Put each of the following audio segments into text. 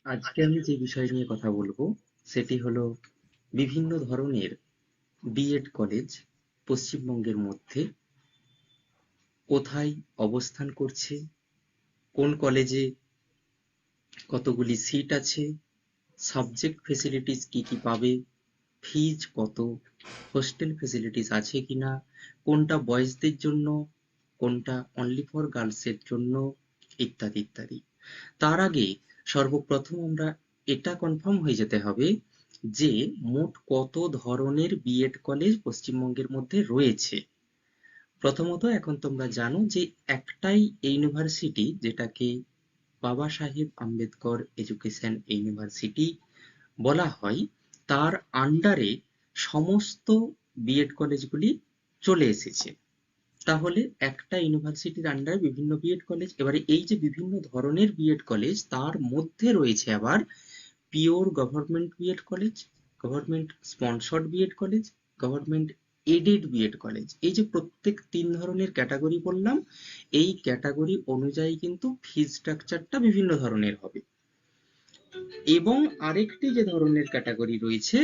আজকে আমি যে বিষয় নিয়ে কথা বলবো সেটি হলো বিভিন্ন ধরনের বিএড কলেজ পশ্চিমবঙ্গের মধ্যে কোথায় অবস্থান করছে, কোন কলেজে কতগুলি সিট আছে, সাবজেক্ট ফেসিলিটিস কি কি পাবে, ফিজ কত, হোস্টেল ফেসিলিটিস আছে কিনা, কোনটা বয়েজদের জন্য, কোনটা অনলি ফর গার্লসের জন্য, ইত্যাদি ইত্যাদি। তার আগে সর্বপ্রথম আমরা এটা কনফার্ম হয়ে যেতে হবে যে মোট কত ধরনের বিএড কলেজ পশ্চিমবঙ্গের মধ্যে রয়েছে। প্রথমত এখন তোমরা জানো যে একটাই ইউনিভার্সিটি, যেটাকে বাবা সাহেব আম্বেদকর এডুকেশন ইউনিভার্সিটি বলা হয়, তার আন্ডারে সমস্ত বিএড কলেজগুলি চলে এসেছে। তাহলে একটা ইউনিভার্সিটির আন্ডারে বিভিন্ন বিএড কলেজ। এবারে এই যে বিভিন্ন ধরনের বিএড কলেজ, তার মধ্যে রয়েছে আবার pure government B Ed college, government sponsored B Ed college, government aided B Ed college. এই যে প্রত্যেক তিন ধরনের ক্যাটাগরি বললাম, এই ক্যাটাগরি অনুযায়ী কিন্তু ফিজ স্ট্রাকচারটা বিভিন্ন ধরনের হবে। এবং আরেকটি যে ধরনের ক্যাটাগরি রয়েছে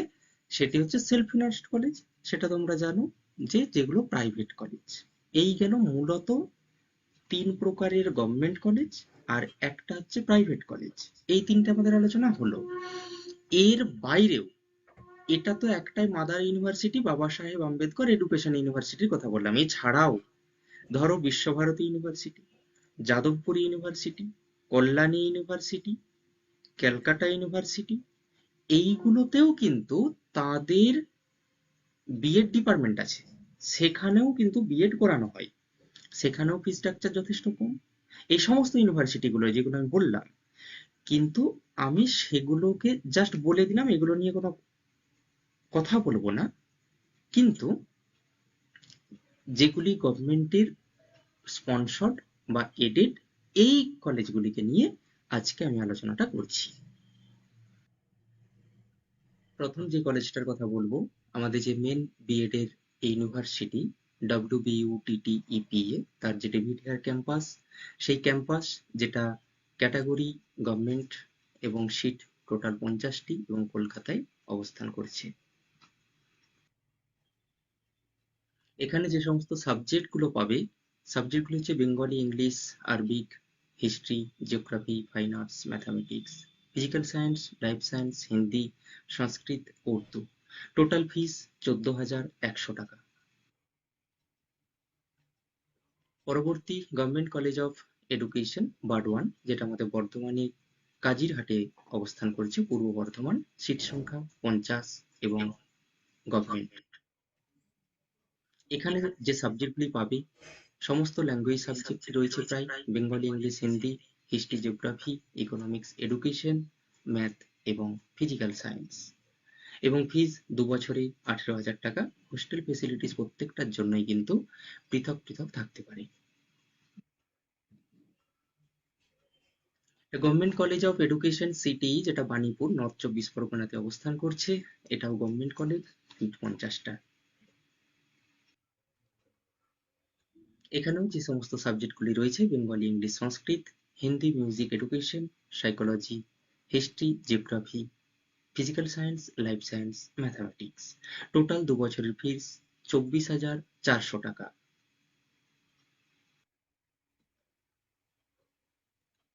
সেটি হচ্ছে সেলফ ফিনান্সড কলেজ। সেটা তোমরা জানো যে যেগুলো প্রাইভেট কলেজ। এই গেল মূলত তিন প্রকারের গভর্নমেন্ট কলেজ আর একটা হচ্ছে প্রাইভেট কলেজ। এই তিনটে আমাদের আলোচনা হলো। এর বাইরেও এটা তো একটাই মাদার ইউনিভার্সিটি, বাবা সাহেব আম্বেদকর এডুকেশন ইউনিভার্সিটির কথা বললাম। এছাড়াও ধরো Visva Bharati university, Jadavpur university, Kalyani university, Calcutta university, এইগুলোতেও কিন্তু তাদের বিএড ডিপার্টমেন্ট আছে। সেখানেও কিন্তু বিএড করানো হয়। সেখানেও ফি স্ট্রাকচার যথেষ্ট কম। এই সমস্ত ইউনিভার্সিটিগুলো যেগুলো আমি বললাম, কিন্তু আমি সেগুলোকে জাস্ট বলে দিলাম, এগুলো নিয়ে কোনো কথা বলবো না। কিন্তু যেগুলি গভর্নমেন্টের স্পন্সর্ড বা এডেড, এই কলেজগুলিকে নিয়ে আজকে আমি আলোচনাটা করছি। প্রথম যে কলেজটার কথা বলবো, আমাদের যে মেন বিএড এর ইউনিভার্সিটি WBUTTEPA, তার যে ডেভিড হেয়ার ক্যাম্পাস, সেই ক্যাম্পাস যেটা ক্যাটাগরি গভর্নমেন্ট এবং সিট টোটাল 50টি এবং কলকাতায় অবস্থান করছে। এখানে যে সমস্ত সাবজেক্টগুলো পাবে, সাবজেক্টগুলো হচ্ছে Bengali, English, Arabic, history, geography, fine arts, mathematics, physical science, life science, Hindi, Sanskrit, Urdu. Total fees 14,100 টাকা। পরবর্তী government college of education Burdwan, যেটা আমাদের বর্ধমানে কাজিরহাটে অবস্থান করছে, পূর্ব বর্ধমান। সিট সংখ্যা 50 এবং গভর্নমেন্ট। এখানে যে সাবজেক্টগুলি পাবে, সমস্ত ল্যাঙ্গুয়েজ সাবজেক্ট রয়েছে প্রায়। Bengali, English, Hindi, history, geography, economics, education, math এবং ফিজিক্যাল সায়েন্স। এবং ফিজ 2 বছরে 18,000 টাকা। হোস্টেল ফেসিলিটিস প্রত্যেকটার জন্যই কিন্তু পৃথক পৃথক থাকতে পারে। Government college of education city, যেটা বাণীপুর, নর্থ 24 পরগনাতে অবস্থান করছে, এটাও গভর্নমেন্ট কলেজ। সিট 50টা। এখানেও যে সমস্ত সাবজেক্টগুলি রয়েছে, Bengali, English, Sanskrit, Hindi, music, education, psychology, history, geography, physical science, life science, mathematics. Total 2 বছরের ফিস 24,400 টাকা।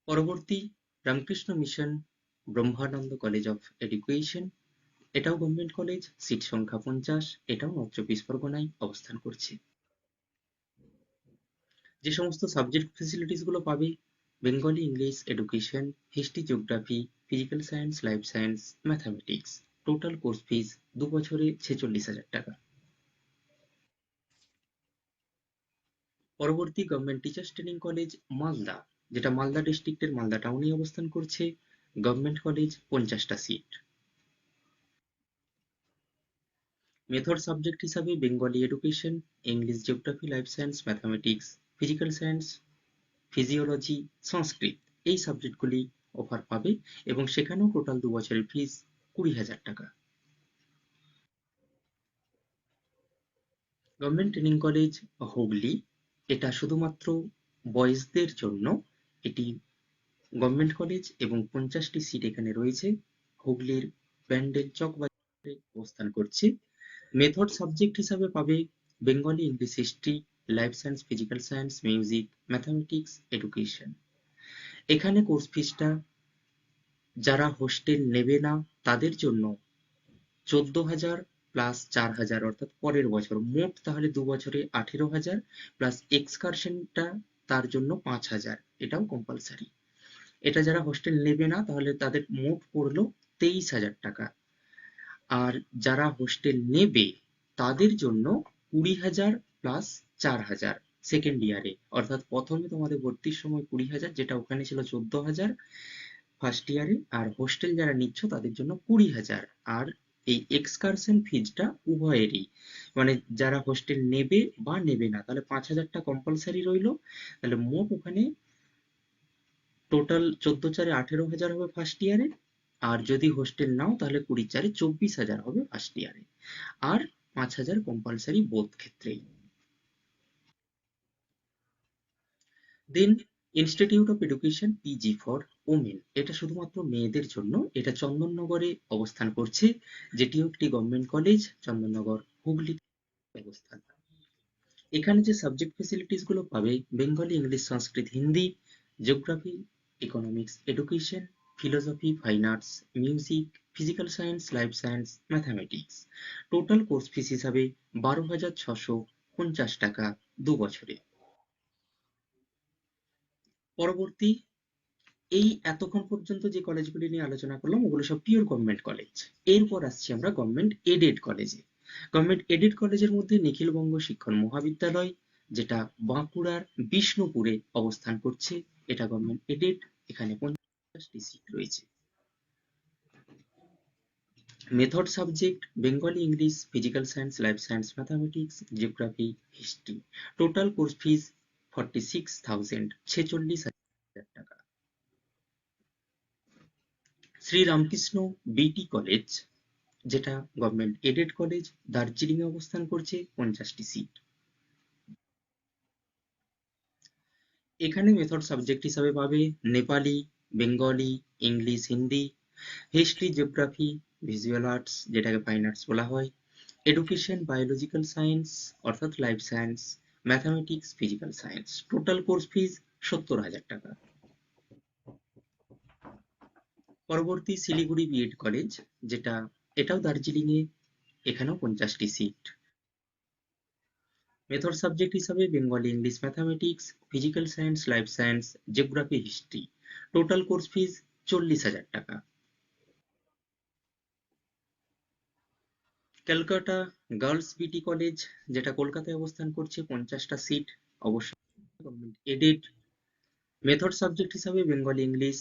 পরবর্তী Ramakrishna mission Brahmananda college of education, এটাও গভর্নমেন্ট কলেজ। সিট সংখ্যা 50। এটাও নর্থ 24 পরগনায় অবস্থান করছে। যে সমস্ত সাবজেক্ট ফেসিলিটিস গুলো পাবে, Bengali, English, education, history, geography, physical science, life science, mathematics. Total course fees 2 বছরে 46,000 টাকা। পরবর্তী government teachers training college Malda, যেটা মালদা ডিস্ট্রিক্টের মালদা টাউনে অবস্থান করছে, গভর্নমেন্ট কলেজ, 50টা সিট। মেথড সাবজেক্ট হিসাবে Bengali, education, English, geography, life science, mathematics, physical science, physiology, Sanskrit, এই সাবজেক্টগুলি অফার পাবে। এবং সেখানেও টোটাল 2 বছরের ফিস 20,000 টাকা। গভর্নমেন্ট ট্রেনিং কলেজ হুগলি, এটা শুধুমাত্র বয়েজদের জন্য। এটি গভর্নমেন্ট কলেজ এবং 50টি সিট এখানে রয়েছে। হুগলির ব্যান্ডেল চক বাজারে অবস্থান করছে। মেথড সাবজেক্ট হিসাবে পাবে Bengali, English, history, life science, physical science, music, mathematics, education. এখানে কোর্স ফিসটা যারা হোস্টেল নেবে না তাদের জন্য 14,000 প্লাস 4,000 অর্থাৎ পরের বছর মোট তাহলে 2 বছরে 18,000 প্লাস এক্সকারশনটা তার জন্য 5,000, এটাও কম্পালসারি। এটা যারা হোস্টেল নেবে না তাহলে তাদের মোট পড়লো 23,000 টাকা। আর যারা হোস্টেল নেবে তাদের জন্য 20,000 প্লাস 4,000 সেকেন্ড ইয়ারে, অর্থাৎ প্রথমে তোমাদের ভর্তির সময় 20,000 যেটা ওখানে ছিল 14,000 ফার্স্ট ইয়ারে, আর হোস্টেল যারা নিচ্ছ তাদের জন্য 20,000। আর এই এক্সকারশন ফিজটা উভয়েরই, মানে যারা হোস্টেল নেবে বা নেবে না তাহলে 5,000টা কম্পালসারি রইলো। তাহলে মোট ওখানে টোটাল 14 4 18,000 হবে ফার্স্ট ইয়ারে, আর যদি হোস্টেল নাও তাহলে 20 4 24,000 হবে ফার্স্ট ইয়ারে, আর 5,000 কম্পালসারি বোথ ক্ষেত্রেই। Then institute of education PG for women, এটা শুধুমাত্র মেয়েদের জন্য, এটা চন্দননগরে অবস্থান করছে, যেটিও একটি গভর্নমেন্ট কলেজ, চন্দননগর হুগলি অবস্থান। এখানে যে সাবজেক্ট ফেসিলিটিস গুলো পাবে Bengali, English, Sanskrit, Hindi, geography, economics, education, philosophy, fine arts, music, physical science, life science, mathematics. Total course fees হিসাবে 12,650 টাকা 2 বছরে। পরবর্তী, এই এতক্ষণ পর্যন্ত যে কলেজগুলি নিয়ে আলোচনা করলাম ওগুলো সব পিওর গভর্নমেন্ট কলেজ। এরপর আসছি আমরা গভর্নমেন্ট এডেড কলেজে। গভর্নমেন্ট এডেড কলেজের মধ্যে নিখিলবঙ্গ শিক্ষণ মহাবিদ্যালয়, যেটা বাঁকুড়ার বিষ্ণুপুরে অবস্থান করছে, এটা গভর্নমেন্ট এডেড। এখানে 50টি সিট রয়েছে। Method subject Bengali, English, physical science, life science, mathematics, geography, history. Total course fees 46,000, 46,000 টাকা। শ্রী রামকৃষ্ণ বিটি কলেজ, যেটা গভর্নমেন্ট এডেড কলেজ, দার্জিলিং এ অবস্থান করছে, 50টি সিট। এখানে মেথড সাবজেক্ট হিসাবে পাবে Nepali, Bengali, English, Hindi, history, geography, visual arts যেটাকে ফাইন আর্টস বলা হয়, এডুকেশন, বায়োলজিক্যাল সায়েন্স অর্থাৎ life science, mathematics, physical science. Total course fees 70,000 টাকা। পরবর্তী শিলিগুড়ি বিএড কলেজ, যেটা এটাও দার্জিলিং এ, এখানেও 50টি সিট। মেথড সাবজেক্ট হিসাবে Bengali, English, mathematics, physical science, life science, geography, history. Total course fees 40,000 টাকা। ক্যালকাটা গার্লস বিটি কলেজ, যেটা কলকাতায় অবস্থান করছে, 50টা সিট, অবশ্যই গভর্নমেন্ট এডেড। মেথড সাবজেক্ট হিসাবে Bengali, English,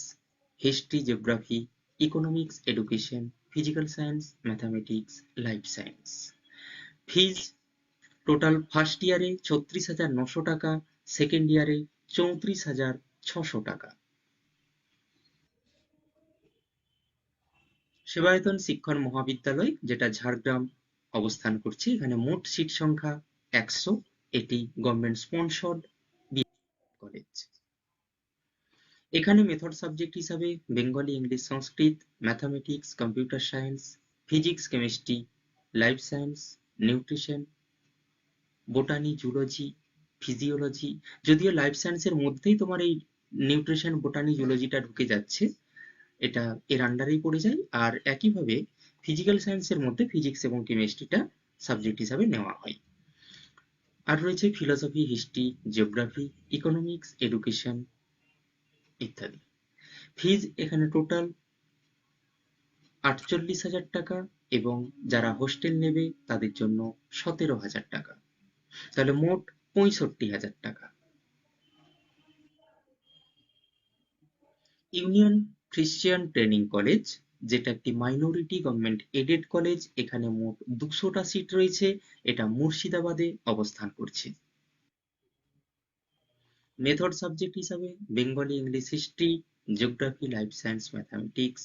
history, geography, economics, education, physical science, mathematics, life science. Fees total first ইয়ারে 36,900 টাকা, সেকেন্ড ইয়ারে 34,600 টাকা। সেবায়তন শিক্ষণ মহাবিদ্যালয়, যেটা ঝাড়গ্রাম অবস্থান করছে, এখানে মোট সিট সংখ্যা 100। এটি গভর্নমেন্ট স্পন্সর্ড কলেজ। এখানে মেথড সাবজেক্ট হিসাবে Bengali, English, Sanskrit, mathematics, computer science, physics, chemistry, life science, nutrition, botany, zoology, physiology. যদিও লাইফ সায়েন্সের মধ্যেই তোমার এই নিউট্রিশন, বোটানি, জুলজিটা ঢুকে যাচ্ছে, এটা এর আন্ডারেই পড়ে যায়। আর একইভাবে ফিজিক্যাল সায়েন্সের মধ্যে ফিজিক্স এবং কেমিস্ট্রিটা সাবজেক্ট হিসাবে নেওয়া হয়। আর রয়েছে philosophy, history, geography, economics, education ইত্যাদি। ফিজ এখানে টোটাল 48,000 টাকা, এবং যারা হোস্টেল নেবে তাদের জন্য 17,000 টাকা, তাহলে মোট 65,000 টাকা। ইউনিয়ন খ্রিস্টিয়ান ট্রেনিং কলেজ, যেটা একটি মাইনরিটি গভর্নমেন্ট এডেড কলেজ, এখানে মোট 200টা সিট রয়েছে, এটা মুর্শিদাবাদে অবস্থান করছে। মেথড সাবজেক্ট হিসাবে Bengali, English, history, geography, life science, mathematics,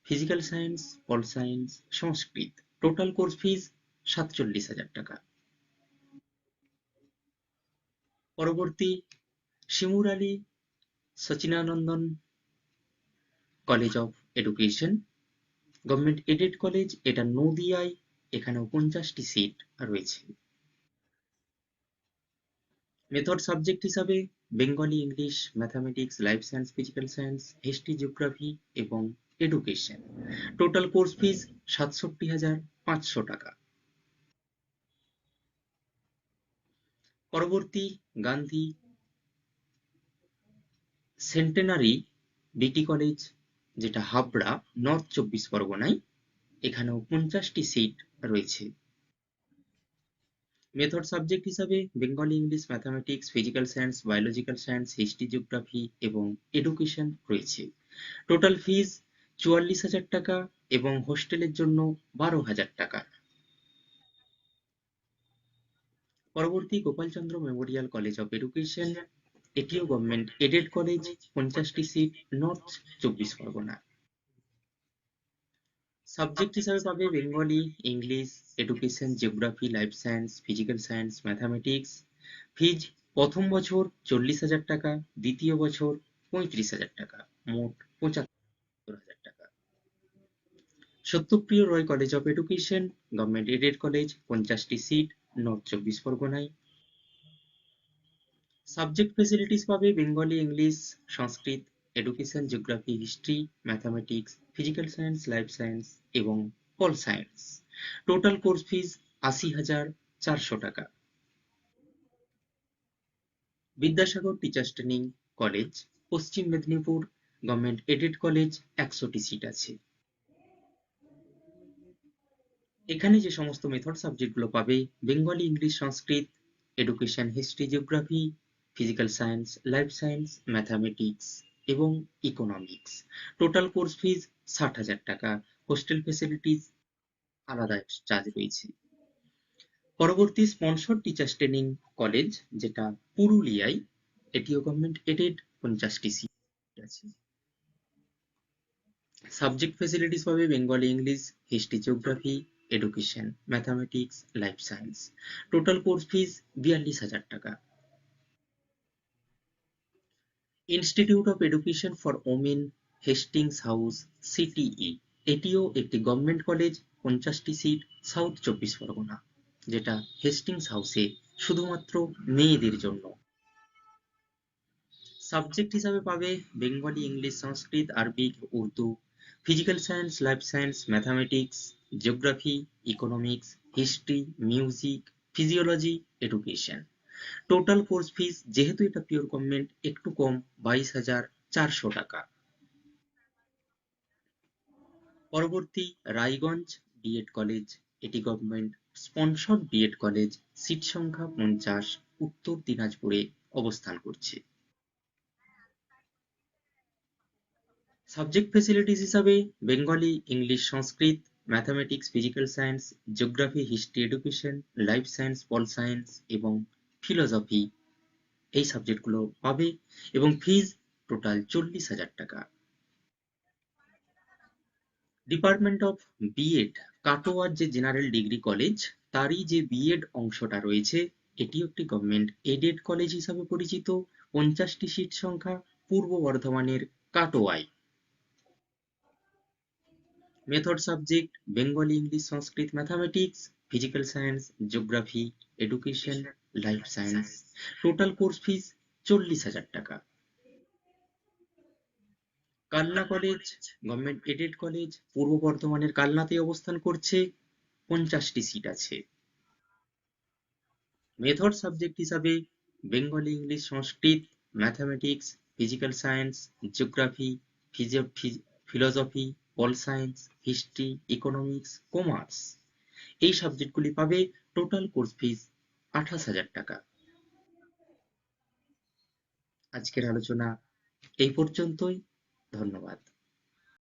physical science, pol science, Sanskrit. Total course fees 47,000 টাকা। পরবর্তী Shimur Ali Sachinanandan college of education, government aided college, এটা নদিয়ায়, এখানেও 50টি সিট রয়েছে। মেথড সাবজেক্ট হিসাবে Bengali, English, mathematics, life science, physical science, history, geography এবং এডুকেশন। টোটাল কোর্স ফিস ৬৭,৫০০ টাকা। পরবর্তী গান্ধী সেন্টেনারি বিটি কলেজ, যেটা হাবড়া, নর্থ ২৪ পরগনায়, এখানেও 50টি সিট রয়েছে। মেথড সাবজেক্ট হিসাবে Bengali, English, mathematics, physical science, biological science, history, geography এবং এডুকেশন রয়েছে। টোটাল ফিস ৪৪,০০০ টাকা এবং হোস্টেলের জন্য ১২,০০০ টাকা। পরবর্তী Gopalchandra memorial college of education, এটিও গভর্নমেন্ট এডেড কলেজ, 50টি সিট, নর্থ ২৪ পরগনা। সাবজেক্ট হিসাবে পাবে Bengali, English, education, geography, life science, physical science, mathematics. Fees প্রথম বছর ৪০,০০০ টাকা, দ্বিতীয় বছর ৩৫,০০০ টাকা, মোট ৭৫,০০০ টাকা। Satyapriya Roy college of education, government aided college, 50টি সিট, নর্থ ২৪ পরগনায়। সাবজেক্ট ফেসিলিটিস পাবে Bengali, English, Sanskrit, education, geography, history, mathematics, physical science, life science এবং pol science. Total course fees ৮০,৪০০ টাকা। Vidyasagar teachers training college, Paschim Medinipur, government aided college, ১০০টি সিট আছে। এখানে যে সমস্ত মেথড সাবজেক্টগুলো পাবে Bengali, English, Sanskrit, education, history, geography, physical science, life science, mathematics এবং ইকোনমিক্স। টোটাল কোর্স ফিস ৬০,০০০ টাকা। হোস্টেল ফেসিলিটিস আলাদা চার্জ রয়েছে। পরবর্তী স্পন্সর টিচার্স ট্রেনিং কলেজ, যেটা পুরুলিয়ায়, এটিও গভর্নমেন্ট এডেড, 50টি সিট আছে। সাবজেক্ট ফেসিলিটিস পাবে Bengali, English, history, geography, education, mathematics, life science. Total course fees ৪২,০০০ টাকা। Institute of education for women, Hastings house, CTE, এটিও একটি গভর্নমেন্ট কলেজ, 50টি সিট, সাউথ ২৪ পরগনা, যেটা হেস্টিংস হাউসে শুধুমাত্র মেয়েদের জন্য। সাবজেক্ট হিসাবে পাবে Bengali, English, Sanskrit, Arabic, Urdu, physical science, life science, mathematics, geography, economics, history, music, physiology, education. Total course ফিস, যেহেতু এটা পিওর গভর্নমেন্ট, একটু কম, ২২,৪০০ টাকা। পরবর্তী রায়গঞ্জ বিএড কলেজ, এটি government sponsored B Ed college, seat সংখ্যা 50, উত্তর দিনাজপুরে অবস্থান করছে। সাবজেক্ট ফেসিলিটিস হিসাবে Bengali, English, Sanskrit, mathematics, physical science, geography, history, education, life science, pol science এবং ফিলোসফি, এই সাবজেক্টগুলো পাবে এবং ফিজ টোটাল ৪০,০০০ টাকা। ডিপার্টমেন্ট অফ বিএড, কাটোয়ার যে জেনারেল ডিগ্রি কলেজ, তারই যে বিএড অংশটা রয়েছে, এটি একটি গভর্নমেন্ট এডেড কলেজ হিসাবে পরিচিত, 50টি সিট সংখ্যা, পূর্ব বর্ধমানের কাটোয়ায়। Method subject Bengali, English, Sanskrit, mathematics, physical science, geography, education, life science. Total course fees ৪০,০০০ টাকা। Kalna college, government aided college, পূর্ব বর্ধমানের কালনাতে অবস্থান করছে, 50টি সিট আছে। মেথড সাবজেক্ট হিসাবে Bengali, English, Sanskrit, mathematics, physical science, geography, philosophy, pol science, history, economics, commerce, এই সাবজেক্টগুলি পাবে। টোটাল কোর্স ফিস ২৮,০০০ টাকা। আজকের আলোচনা এই পর্যন্তই। ধন্যবাদ।